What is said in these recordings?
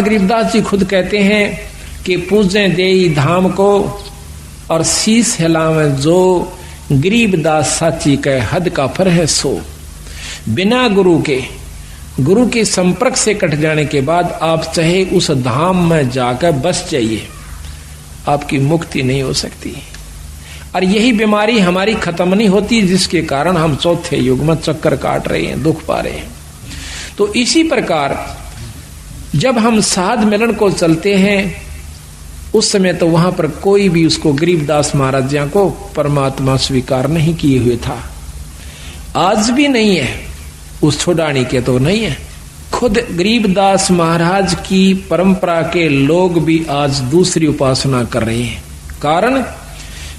गरीबदास जी खुद कहते हैं कि पूजें देई धाम को और शीस हिलावे जो, गरीबदास साची कह हद का फर है सो। बिना गुरु के संपर्क से कट जाने के बाद आप चाहे उस धाम में जाकर बस जाइए, आपकी मुक्ति नहीं हो सकती। और यही बीमारी हमारी खत्म नहीं होती, जिसके कारण हम चौथे युग में चक्कर काट रहे हैं, दुख पा रहे हैं। तो इसी प्रकार जब हम साध मिलन को चलते हैं, उस समय तो वहां पर कोई भी उसको गरीबदास महाराज जी को परमात्मा स्वीकार नहीं किए हुए था, आज भी नहीं है, उस छोड़ानी के तो नहीं है। खुद गरीबदास महाराज की परंपरा के लोग भी आज दूसरी उपासना कर रहे हैं।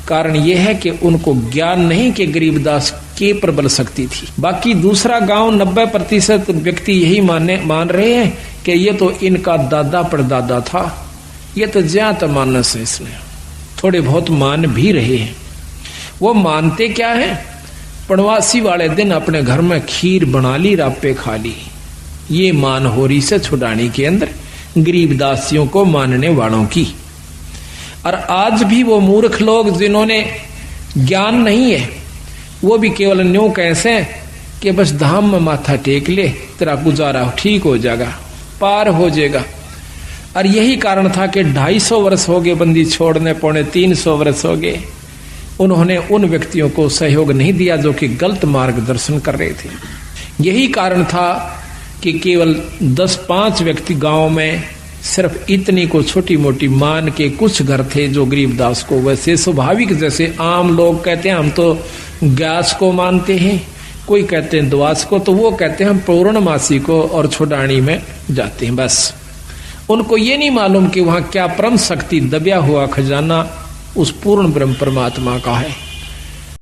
कारण यह है कि उनको ज्ञान नहीं कि गरीबदास के प्रबल शक्ति थी। बाकी दूसरा गांव 90% व्यक्ति यही मान रहे हैं कि ये तो इनका दादा परदादा था, ये तो ज्ञात मानस है, इसमें थोड़े बहुत मान भी रहे हैं। वो मानते क्या है, पड़वासी वाले दिन अपने घर में खीर बना ली, रापे खा ली, ये मान हो रही से छुड़ानी के अंदर गरीबदासियों को मानने वालों की। और आज भी वो मूर्ख लोग जिन्होंने ज्ञान नहीं है, वो भी केवल न्यू कैसे कि बस धाम में माथा टेक ले, तेरा गुजारा ठीक हो जाएगा, पार हो जाएगा। और यही कारण था कि 250 वर्ष हो गए बंदी छोड़ने, 350 वर्ष हो गए, उन्होंने उन व्यक्तियों को सहयोग नहीं दिया जो कि गलत मार्गदर्शन कर रहे थे। यही कारण था कि केवल 10-5 व्यक्ति गांव में सिर्फ इतनी को छोटी मोटी मान के कुछ घर थे जो गरीबदास को, वैसे स्वाभाविक जैसे आम लोग कहते हैं हम तो ग्यास को मानते हैं, कोई कहते हैं द्वास को, तो वो कहते हैं हम पौर्णमासी को और छोड़ानी में जाते हैं। बस उनको ये नहीं मालूम कि वहां क्या परम शक्ति दबिया हुआ खजाना उस पूर्ण ब्रह्म परमात्मा का है।